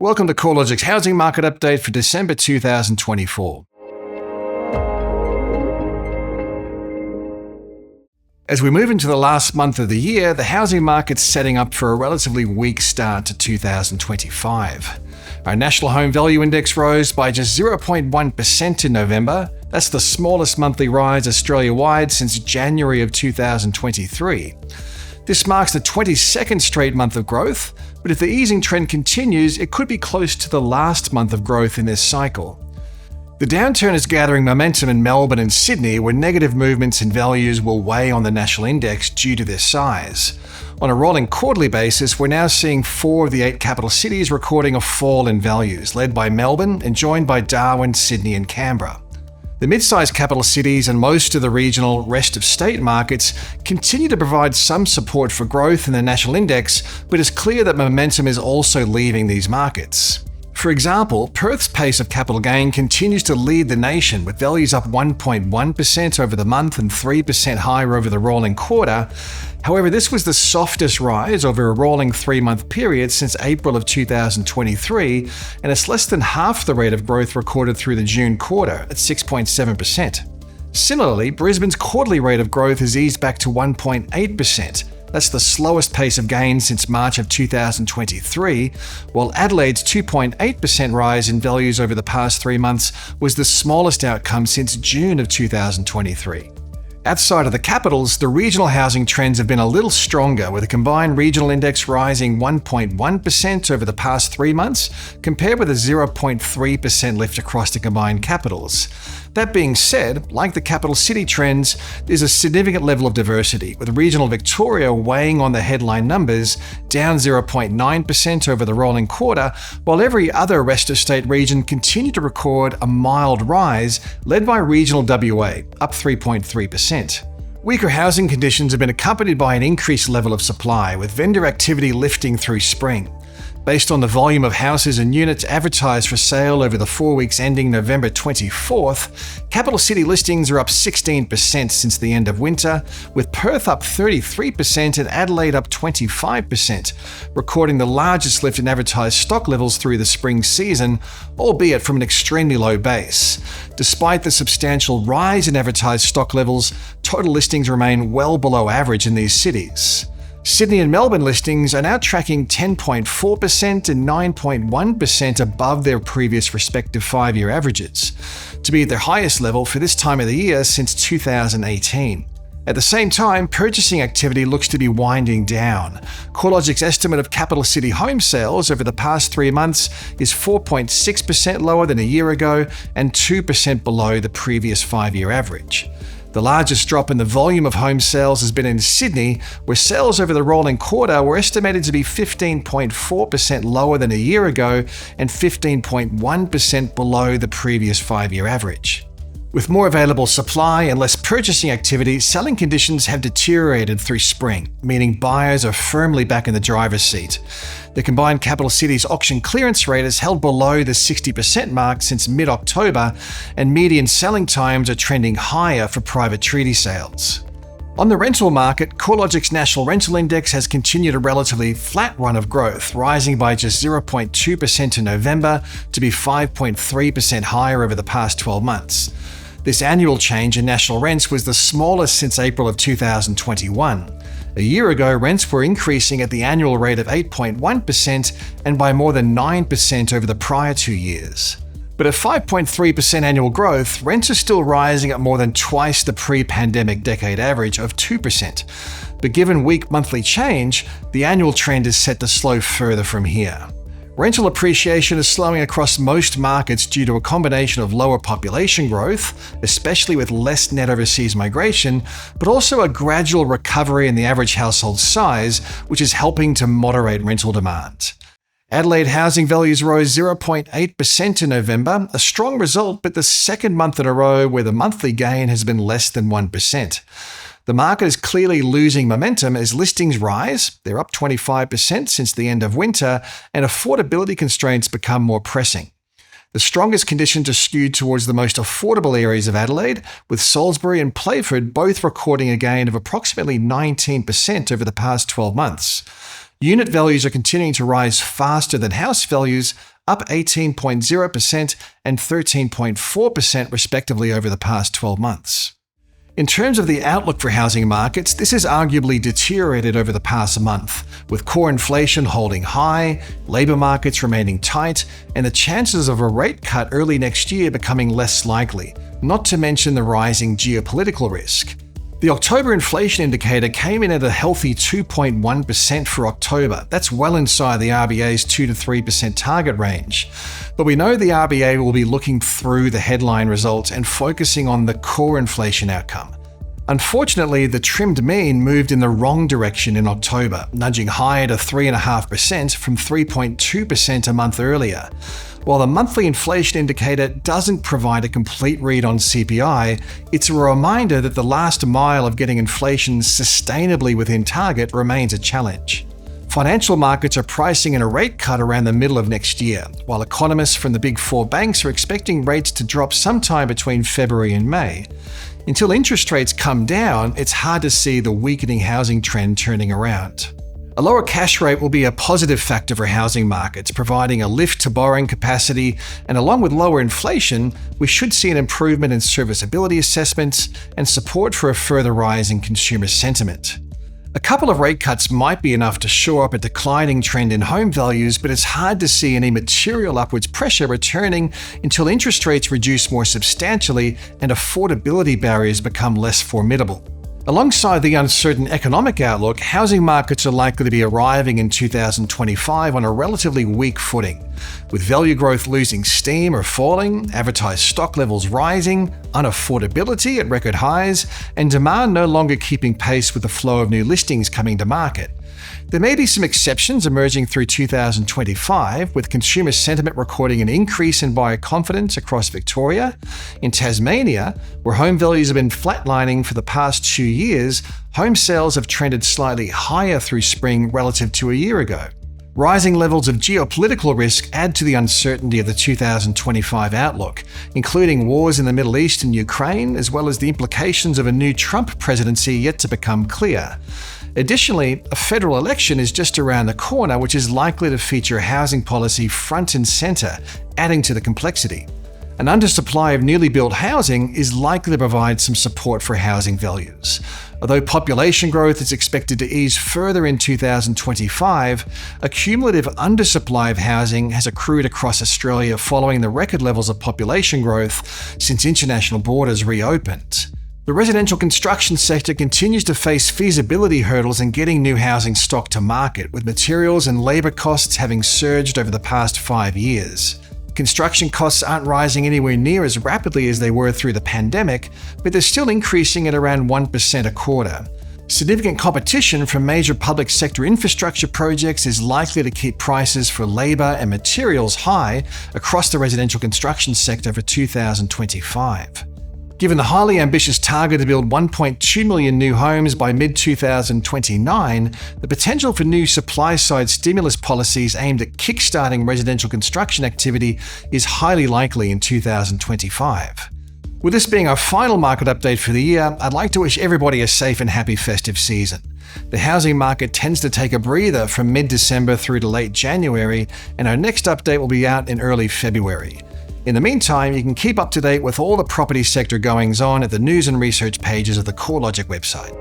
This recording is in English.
Welcome to CoreLogic's housing market update for December 2024. As we move into the last month of the year, the housing market's setting up for a relatively weak start to 2025. Our National Home Value Index rose by just 0.1% in November. That's the smallest monthly rise Australia-wide since January of 2023. This marks the 22nd straight month of growth, but if the easing trend continues, it could be close to the last month of growth in this cycle. The downturn is gathering momentum in Melbourne and Sydney, where negative movements in values will weigh on the national index due to their size. On a rolling quarterly basis, we're now seeing 4 of the 8 capital cities recording a fall in values, led by Melbourne and joined by Darwin, Sydney and Canberra. The mid-sized capital cities and most of the regional rest of state markets continue to provide some support for growth in the national index, but it's clear that momentum is also leaving these markets. For example, Perth's pace of capital gain continues to lead the nation, with values up 1.1% over the month and 3% higher over the rolling quarter. However, this was the softest rise over a rolling 3-month period since April of 2023, and it's less than half the rate of growth recorded through the June quarter at 6.7%. Similarly, Brisbane's quarterly rate of growth has eased back to 1.8%. That's the slowest pace of gain since March of 2023, while Adelaide's 2.8% rise in values over the past 3 months was the smallest outcome since June of 2023. Outside of the capitals, the regional housing trends have been a little stronger, with a combined regional index rising 1.1% over the past 3 months, compared with a 0.3% lift across the combined capitals. That being said, like the capital city trends, there's a significant level of diversity, with regional Victoria weighing on the headline numbers, down 0.9% over the rolling quarter, while every other rest of state region continued to record a mild rise, led by regional WA, up 3.3%. Weaker housing conditions have been accompanied by an increased level of supply, with vendor activity lifting through spring. Based on the volume of houses and units advertised for sale over the 4 weeks ending November 24th, capital city listings are up 16% since the end of winter, with Perth up 33% and Adelaide up 25%, recording the largest lift in advertised stock levels through the spring season, albeit from an extremely low base. Despite the substantial rise in advertised stock levels, total listings remain well below average in these cities. Sydney and Melbourne listings are now tracking 10.4% and 9.1% above their previous respective 5-year averages, to be at their highest level for this time of the year since 2018. At the same time, purchasing activity looks to be winding down. CoreLogic's estimate of capital city home sales over the past 3 months is 4.6% lower than a year ago and 2% below the previous 5-year average. The largest drop in the volume of home sales has been in Sydney, where sales over the rolling quarter were estimated to be 15.4% lower than a year ago and 15.1% below the previous 5-year average. With more available supply and less purchasing activity, selling conditions have deteriorated through spring, meaning buyers are firmly back in the driver's seat. The combined capital cities auction clearance rate has held below the 60% mark since mid-October, and median selling times are trending higher for private treaty sales. On the rental market, CoreLogic's National Rental Index has continued a relatively flat run of growth, rising by just 0.2% in November to be 5.3% higher over the past 12 months. This annual change in national rents was the smallest since April of 2021. A year ago, rents were increasing at the annual rate of 8.1% and by more than 9% over the prior 2 years. But at 5.3% annual growth, rents are still rising at more than twice the pre-pandemic decade average of 2%. But given weak monthly change, the annual trend is set to slow further from here. Rental appreciation is slowing across most markets due to a combination of lower population growth, especially with less net overseas migration, but also a gradual recovery in the average household size, which is helping to moderate rental demand. Adelaide housing values rose 0.8% in November, a strong result, but the second month in a row where the monthly gain has been less than 1%. The market is clearly losing momentum as listings rise. They're up 25% since the end of winter, and affordability constraints become more pressing. The strongest conditions are skewed towards the most affordable areas of Adelaide, with Salisbury and Playford both recording a gain of approximately 19% over the past 12 months. Unit values are continuing to rise faster than house values, up 18.0% and 13.4% respectively over the past 12 months. In terms of the outlook for housing markets, this has arguably deteriorated over the past month, with core inflation holding high, labour markets remaining tight, and the chances of a rate cut early next year becoming less likely, not to mention the rising geopolitical risk. The October inflation indicator came in at a healthy 2.1% for October. That's well inside the RBA's 2 to 3% target range. But we know the RBA will be looking through the headline results and focusing on the core inflation outcome. Unfortunately, the trimmed mean moved in the wrong direction in October, nudging higher to 3.5% from 3.2% a month earlier. While the monthly inflation indicator doesn't provide a complete read on CPI, it's a reminder that the last mile of getting inflation sustainably within target remains a challenge. Financial markets are pricing in a rate cut around the middle of next year, while economists from the big four banks are expecting rates to drop sometime between February and May. Until interest rates come down, it's hard to see the weakening housing trend turning around. A lower cash rate will be a positive factor for housing markets, providing a lift to borrowing capacity, and along with lower inflation, we should see an improvement in serviceability assessments and support for a further rise in consumer sentiment. A couple of rate cuts might be enough to shore up a declining trend in home values, but it's hard to see any material upwards pressure returning until interest rates reduce more substantially and affordability barriers become less formidable. Alongside the uncertain economic outlook, housing markets are likely to be arriving in 2025 on a relatively weak footing, with value growth losing steam or falling, advertised stock levels rising, unaffordability at record highs, and demand no longer keeping pace with the flow of new listings coming to market. There may be some exceptions emerging through 2025, with consumer sentiment recording an increase in buyer confidence across Victoria. In Tasmania, where home values have been flatlining for the past 2 years, home sales have trended slightly higher through spring relative to a year ago. Rising levels of geopolitical risk add to the uncertainty of the 2025 outlook, including wars in the Middle East and Ukraine, as well as the implications of a new Trump presidency yet to become clear. Additionally, a federal election is just around the corner, which is likely to feature housing policy front and centre, adding to the complexity. An undersupply of newly built housing is likely to provide some support for housing values. Although population growth is expected to ease further in 2025, a cumulative undersupply of housing has accrued across Australia following the record levels of population growth since international borders reopened. The residential construction sector continues to face feasibility hurdles in getting new housing stock to market, with materials and labour costs having surged over the past 5 years. Construction costs aren't rising anywhere near as rapidly as they were through the pandemic, but they're still increasing at around 1% a quarter. Significant competition from major public sector infrastructure projects is likely to keep prices for labour and materials high across the residential construction sector for 2025. Given the highly ambitious target to build 1.2 million new homes by mid-2029, the potential for new supply-side stimulus policies aimed at kickstarting residential construction activity is highly likely in 2025. With this being our final market update for the year, I'd like to wish everybody a safe and happy festive season. The housing market tends to take a breather from mid-December through to late January, and our next update will be out in early February. In the meantime, you can keep up to date with all the property sector goings-on at the news and research pages of the CoreLogic website.